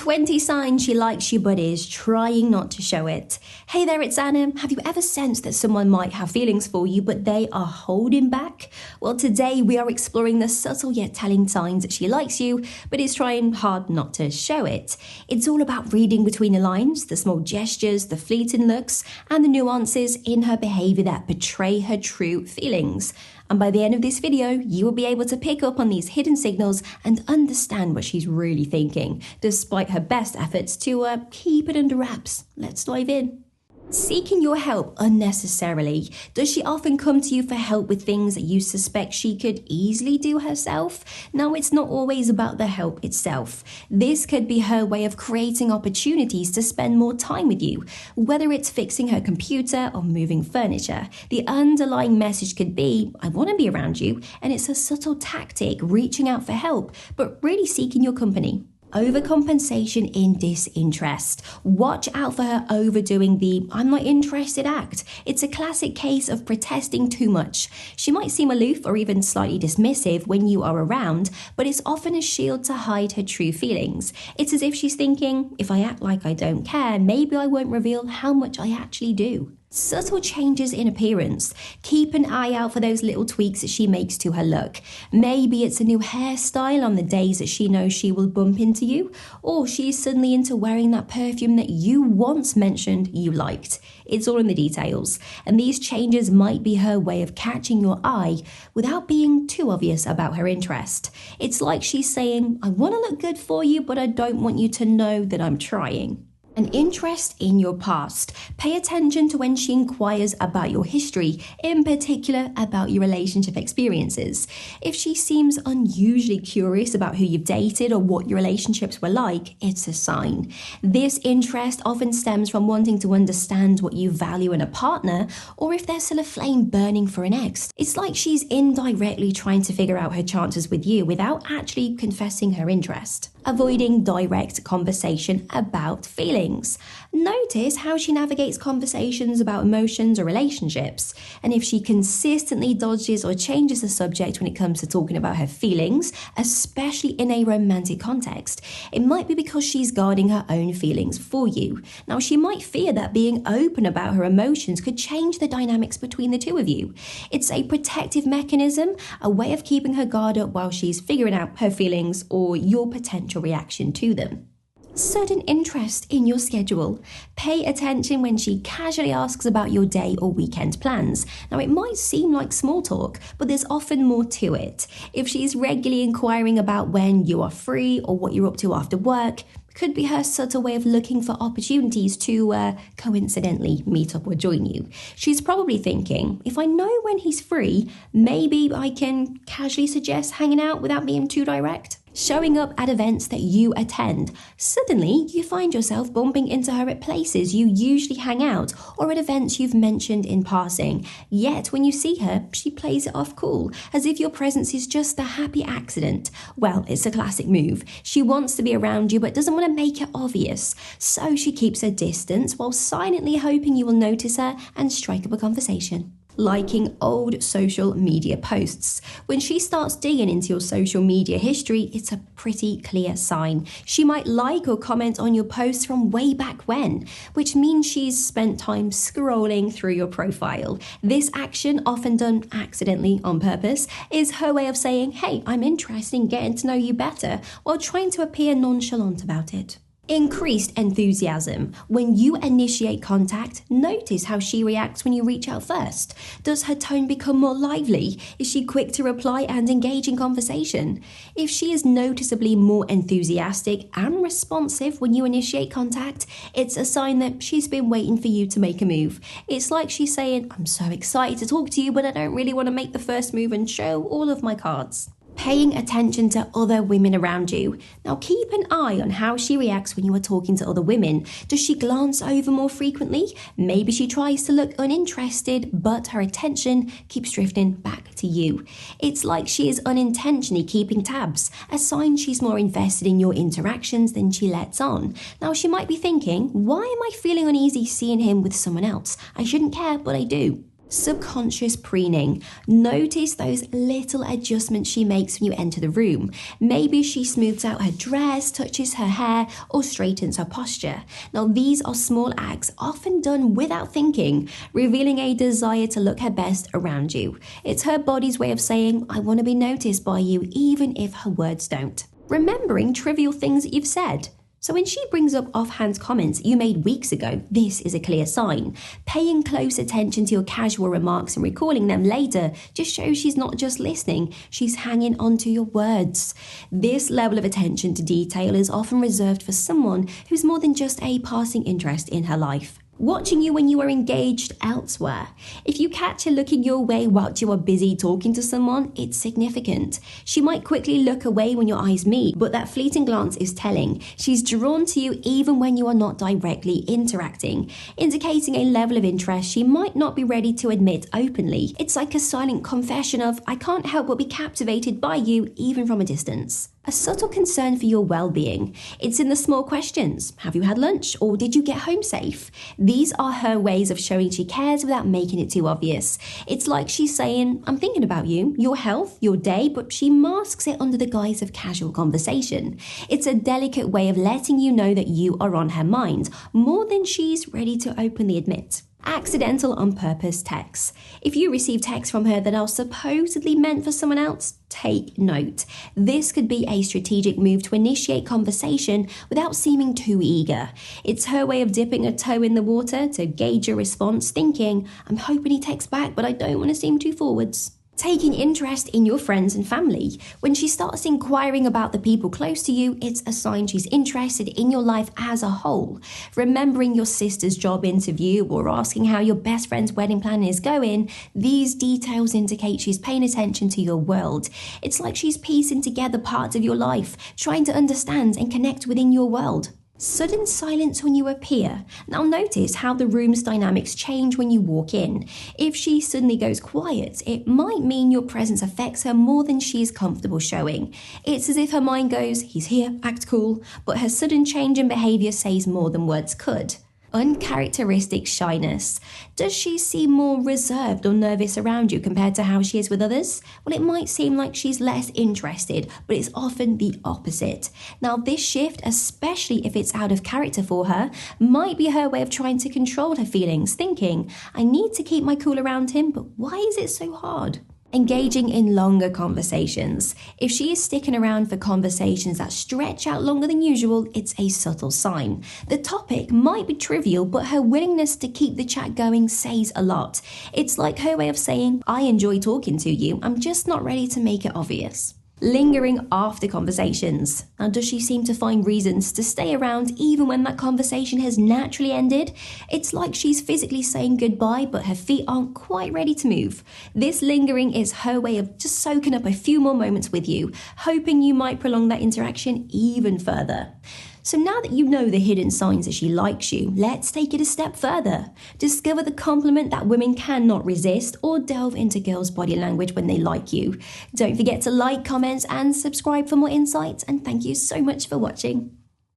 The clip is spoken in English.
20 signs she likes you but is trying not to show it. Hey there, it's Anna. Have you ever sensed that someone might have feelings for you but they are holding back? Well, today we are exploring the subtle yet telling signs that she likes you but is trying hard not to show it. It's all about reading between the lines, the small gestures, the fleeting looks, and the nuances in her behaviour that betray her true feelings. And by the end of this video, you will be able to pick up on these hidden signals and understand what she's really thinking, despite her best efforts to keep it under wraps. Let's dive in. Seeking your help unnecessarily. Does she often come to you for help with things that you suspect she could easily do herself? Now, it's not always about the help itself. This could be her way of creating opportunities to spend more time with you, whether it's fixing her computer or moving furniture. The underlying message could be, I want to be around you, and it's a subtle tactic reaching out for help, but really seeking your company. Overcompensation in disinterest. Watch out for her overdoing the I'm not interested act. It's a classic case of protesting too much. She might seem aloof or even slightly dismissive when you are around, but it's often a shield to hide her true feelings. It's as if she's thinking, if I act like I don't care, maybe I won't reveal how much I actually do. Subtle changes in appearance. Keep an eye out for those little tweaks that she makes to her look. Maybe it's a new hairstyle on the days that she knows she will bump into you, or she is suddenly into wearing that perfume that you once mentioned you liked. It's all in the details, and these changes might be her way of catching your eye without being too obvious about her interest. It's like she's saying, I want to look good for you, but I don't want you to know that I'm trying. An interest in your past. Pay attention to when she inquires about your history, in particular about your relationship experiences. If she seems unusually curious about who you've dated or what your relationships were like, it's a sign. This interest often stems from wanting to understand what you value in a partner, or if there's still a flame burning for an ex. It's like she's indirectly trying to figure out her chances with you without actually confessing her interest. Avoiding direct conversation about feelings. Notice how she navigates conversations about emotions or relationships, and if she consistently dodges or changes the subject when it comes to talking about her feelings, especially in a romantic context, it might be because she's guarding her own feelings for you. Now, she might fear that being open about her emotions could change the dynamics between the two of you. It's a protective mechanism, a way of keeping her guard up while she's figuring out her feelings or your potential reaction to them. Sudden interest in your schedule. Pay attention when she casually asks about your day or weekend plans. Now, it might seem like small talk, but there's often more to it. If she's regularly inquiring about when you are free or what you're up to after work, could be her subtle way of looking for opportunities to coincidentally meet up or join you. She's probably thinking, if I know when he's free, maybe I can casually suggest hanging out without being too direct. Showing up at events that you attend. Suddenly, you find yourself bumping into her at places you usually hang out or at events you've mentioned in passing. Yet, when you see her, she plays it off cool, as if your presence is just a happy accident. Well, it's a classic move. She wants to be around you but doesn't want to make it obvious. So she keeps her distance while silently hoping you will notice her and strike up a conversation. Liking old social media posts. When she starts digging into your social media history, it's a pretty clear sign. She might like or comment on your posts from way back when, which means she's spent time scrolling through your profile. This action, often done accidentally on purpose, is her way of saying, hey, I'm interested in getting to know you better, while trying to appear nonchalant about it. Increased enthusiasm. When you initiate contact, notice how she reacts when you reach out first. Does her tone become more lively? Is she quick to reply and engage in conversation? If she is noticeably more enthusiastic and responsive when you initiate contact, it's a sign that she's been waiting for you to make a move. It's like she's saying, I'm so excited to talk to you, but I don't really want to make the first move and show all of my cards. Paying attention to other women around you. Now, keep an eye on how she reacts when you are talking to other women. Does she glance over more frequently? Maybe she tries to look uninterested, but her attention keeps drifting back to you. It's like she is unintentionally keeping tabs, a sign she's more invested in your interactions than she lets on. Now, she might be thinking, why am I feeling uneasy seeing him with someone else? I shouldn't care, but I do. Subconscious preening. Notice those little adjustments she makes when you enter the room. Maybe she smooths out her dress, touches her hair, or straightens her posture. Now, these are small acts often done without thinking, revealing a desire to look her best around you. It's her body's way of saying, I want to be noticed by you, even if her words don't. Remembering trivial things that you've said. So when she brings up offhand comments you made weeks ago, this is a clear sign. Paying close attention to your casual remarks and recalling them later just shows she's not just listening, she's hanging on to your words. This level of attention to detail is often reserved for someone who's more than just a passing interest in her life. Watching you when you are engaged elsewhere. If you catch her looking your way whilst you are busy talking to someone, it's significant. She might quickly look away when your eyes meet, but that fleeting glance is telling. She's drawn to you even when you are not directly interacting, indicating a level of interest she might not be ready to admit openly. It's like a silent confession of, I can't help but be captivated by you even from a distance. A subtle concern for your well-being. It's in the small questions. Have you had lunch? Or did you get home safe? These are her ways of showing she cares without making it too obvious. It's like she's saying, I'm thinking about you, your health, your day, but she masks it under the guise of casual conversation. It's a delicate way of letting you know that you are on her mind, more than she's ready to openly admit. Accidental on purpose texts. If you receive texts from her that are supposedly meant for someone else, take note. This could be a strategic move to initiate conversation without seeming too eager. It's her way of dipping a toe in the water to gauge your response, thinking, I'm hoping he texts back, but I don't want to seem too forwards. Taking interest in your friends and family. When she starts inquiring about the people close to you, it's a sign she's interested in your life as a whole. Remembering your sister's job interview or asking how your best friend's wedding plan is going, these details indicate she's paying attention to your world. It's like she's piecing together parts of your life, trying to understand and connect within your world. Sudden silence when you appear. Now notice how the room's dynamics change when you walk in. If she suddenly goes quiet, it might mean your presence affects her more than she is comfortable showing. It's as if her mind goes, he's here, act cool, but her sudden change in behaviour says more than words could. Uncharacteristic shyness. Does she seem more reserved or nervous around you compared to how she is with others? Well, it might seem like she's less interested, but it's often the opposite. Now, this shift, especially if it's out of character for her, might be her way of trying to control her feelings, thinking, I need to keep my cool around him, but why is it so hard? Engaging in longer conversations. If she is sticking around for conversations that stretch out longer than usual, it's a subtle sign. The topic might be trivial, but her willingness to keep the chat going says a lot. It's like her way of saying, I enjoy talking to you, I'm just not ready to make it obvious. Lingering after conversations. Now, does she seem to find reasons to stay around even when that conversation has naturally ended? It's like she's physically saying goodbye, but her feet aren't quite ready to move. This lingering is her way of just soaking up a few more moments with you, hoping you might prolong that interaction even further. So now that you know the hidden signs that she likes you, let's take it a step further. Discover the compliment that women cannot resist, or delve into girls' body language when they like you. Don't forget to like, comment, and subscribe for more insights, and thank you so much for watching.